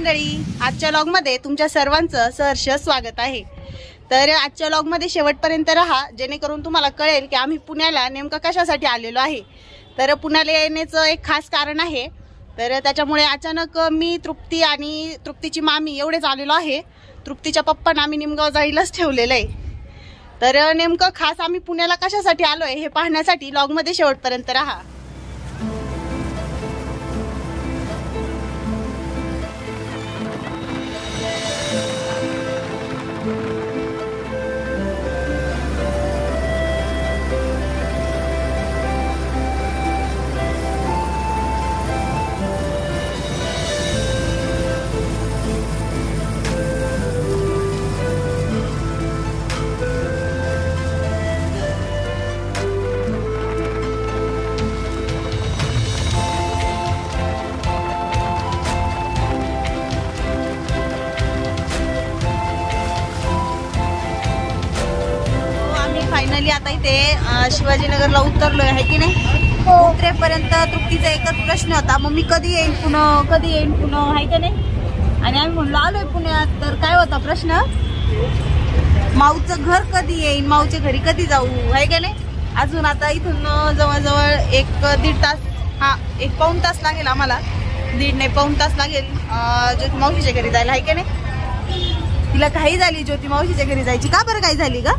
मंडळी, आजच्या व्लॉग मध्ये तुमच्या सर्वांचं सहर्ष स्वागत आहे। तर आजच्या व्लॉग मध्ये शेवटपर्यंत राहा, जेणेकरून तुम्हाला कळेल की आम्ही पुण्याला नेमकं कशासाठी आलेलो आहे। तर पुण्याला येण्याचं एक खास कारण आहे। तर त्याच्यामुळे अचानक मी, तृप्ती आणि तृप्तीची मामी एवढेच आलेलो आहे। तृप्तीच्या पप्पांना आम्ही निमगाव जायलाच ठेवलेलं आहे। तर नेमकं खास आम्ही पुण्याला कशासाठी आलोय हे पाहण्यासाठी व्लॉग मध्ये शेवटपर्यंत राहा। फायनली आता इथे शिवाजीनगरला उतरलोय आहे की नाही। उतरेपर्यंत तृप्तीचा एकच प्रश्न होता, मम्मी कधी येईन पुणे, कधी येईन पुणे, आहे का नाही। आणि आम्ही म्हणलो आलोय पुण्यात, तर काय होता प्रश्न, माऊचं घर कधी येईन, माऊच्या घरी कधी जाऊ, आहे का नाही। अजून आता इथून जवळजवळ 1-1.5 तास, हा 1 पाऊण तास लागेल आम्हाला, 1.5 नाही पाऊण तास लागेल ज्योती मावशीच्या घरी जायला, आहे का नाही। तिला घाई झाली ज्योती मावशीच्या घरी जायची, का बरं घाई झाली का।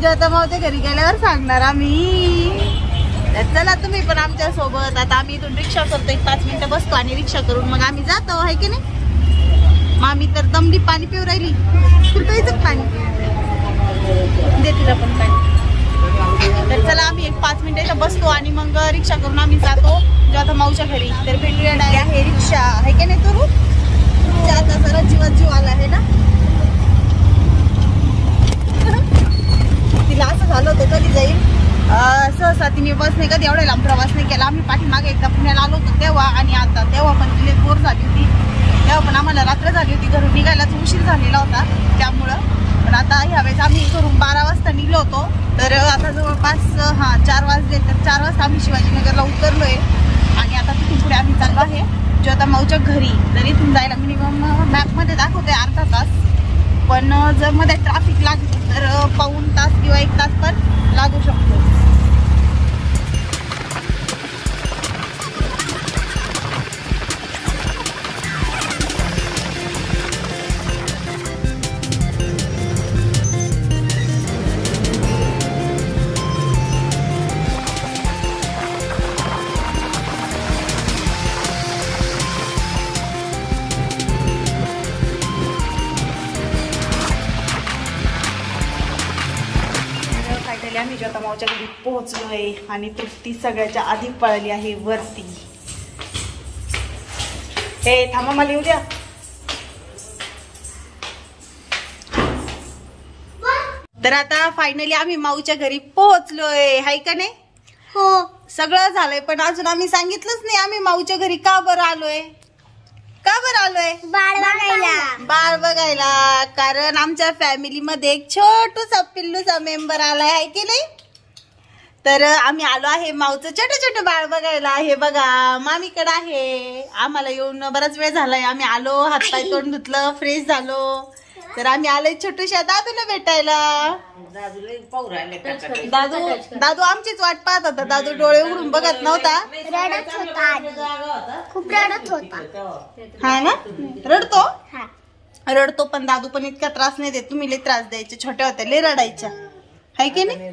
ज्योता मावच्या घरी गेल्यावर सांगणार आम्ही। चला तुम्ही पण आमच्या सोबत। आता आम्ही इथून रिक्षा करतो, 1-5 मिनिटं बसतो आणि रिक्षा करून मग आम्ही जातो, आहे की नाही। मामी तर दमली, पाणी पिऊ राहिली, तुला प्यायचं पाणी दे, तिला पण पाणी। तर चला आम्ही 1-5 मिनिटं बसतो आणि मग रिक्षा करून आम्ही जातो ज्योता मावच्या घरी। तर भेटूया डायरेक्ट आहे रिक्षा, आहे की नाही तुरू। आता जरा जीवात जीव आला आहे ना। तिला असं झालं होतं कधी जाईल, सहसा तिने बसने कधी एवढ्या लांब प्रवास नाही केला। आम्ही पाठीमागे एकदा पुण्याला आलो होतो तेव्हा, आणि आता तेव्हा पण तिला बोर झाली होती, तेव्हा पण आम्हाला रात्र झाली होती, घरून निघायलाच उशीर झालेला होता त्यामुळं। पण आता ह्यावेळेस आम्ही घरून 12 वाजता निघलो होतो, तर आता जवळपास 4 वाजले, तर 4 वाजता आम्ही शिवाजीनगरला उतरलोय आणि आता तिथून पुढे आम्ही चाललो आहे ज्योता माऊच्या घरी। तर इथून जायला मिनिमम मॅपमध्ये दाखवते अर्धा तास, पण जर मध्ये ट्रॅफिक लागलं तर पाऊण तास किंवा 1 तास पण लागू शकतो। आम्ही ज्योता माऊच्या घरी पोहोचलोय आणि तृप्ती सगळ्याच्या आधी पळाली आहे वरती। हे थांबा, मला येऊ द्या। तर आता फायनली आम्ही माऊच्या घरी पोहोचलोय, हाय का नाही। हो सगळं झालंय, पण अजून आम्ही सांगितलंच नाही आम्ही माऊच्या घरी का बरं आलोय। का बरं आलोय, बाळ बघायला। कारण आमच्या फॅमिली मध्ये एक छोटूसा पिल्लूचा मेंबर आलाय, आहे की नाही। तर आम्ही आलो आहे माऊचं छोटं बाळ बघायला। हे बघा मामीकडे आहे, आम्हाला येऊन बराच वेळ झालाय। आम्ही आलो, हातपाय तोंड धुतलं, फ्रेश झालो, तर आम्ही आलोय छोटूशा दादूला भेटायला। दादू आमचीच वाट पाहत होता, दादू डोळे उघडून बघत नव्हता, रडत होता, खूप रडत होता। हा ना, रडतो पण दादू पण इतका त्रास नाही देत, तुम्ही लय त्रास द्यायचे, छोट्या होत्या लय रडायच्या, हाय की नाही।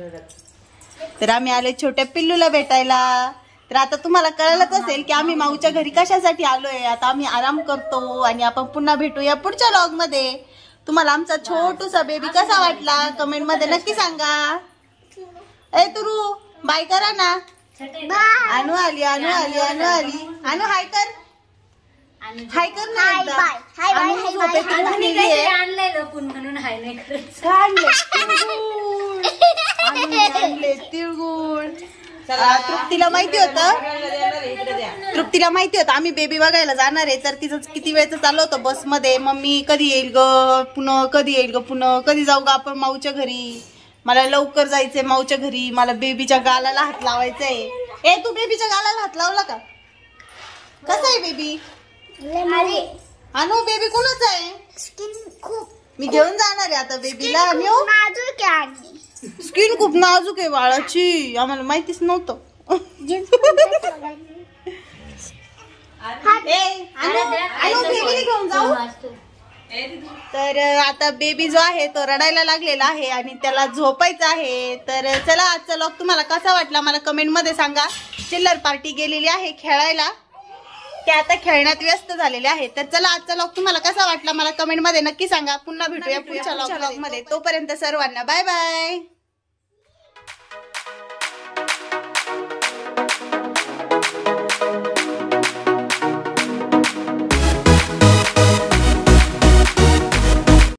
तर आम्ही आले छोट्या पिल्लूला भेटायला। तर आता तुम्हाला कळलंच असेल की आम्ही माऊच्या घरी कशासाठी आलोय। आता आम्ही आराम करतो आणि आपण पुन्हा भेटूया पुढच्या व्लॉग मध्ये। तुम्हाला आमचा छोटूसा बेबी कसा वाटला कमेंट मध्ये नक्की सांगा। ए तुरू बाय करा ना, अनु आली, अनु आली, अनु आली, अनु हाय कर, हाय कर ना एकदा। तिळगुळ तृप्तीला माहिती होतं आम्ही बेबी बघायला जाणार आहे, तर तिचं किती वेळचं चालू होतं बस मध्ये, मम्मी कधी येईल ग पुन्हा, कधी येईल ग पुन्हा, कधी जाऊ ग आपण माऊच्या घरी, मला लवकर जायचंय माऊच्या घरी, मला बेबीच्या गालाला हात लावायचंय। ए तू बेबीच्या गालाला हात लावला का, कसा आहे बेबी, अनु बेबी कोणाच आहे? स्किन खूप मी घेऊन जाणार आहे आता बेबीला. अनु नाजूक आहे. स्किन खूप नाजूक आहे बाळाची, आम्हाला माहितीच नव्हतं. बेबीला घेऊन जाऊ. तर आता बेबी जो आहे तो रडायला लागलेला आहे आणि त्याला झोपायचं आहे. तर चला आजचा व्लॉग तुम्हाला कसा वाटला मला कमेंट मध्ये सांगा. चिल्लर पार्टी गेलेली आहे खेळायला, ते आता खेळण्यात व्यस्त झालेले आहे. तर चला आजचा व्लॉग तुम्हाला कसा वाटला मला कमेंट मध्ये नक्की सांगा. पुन्हा भेटूया पुढच्या व्लॉग मध्ये. तोपर्यंत सर्वांना बाय बाय.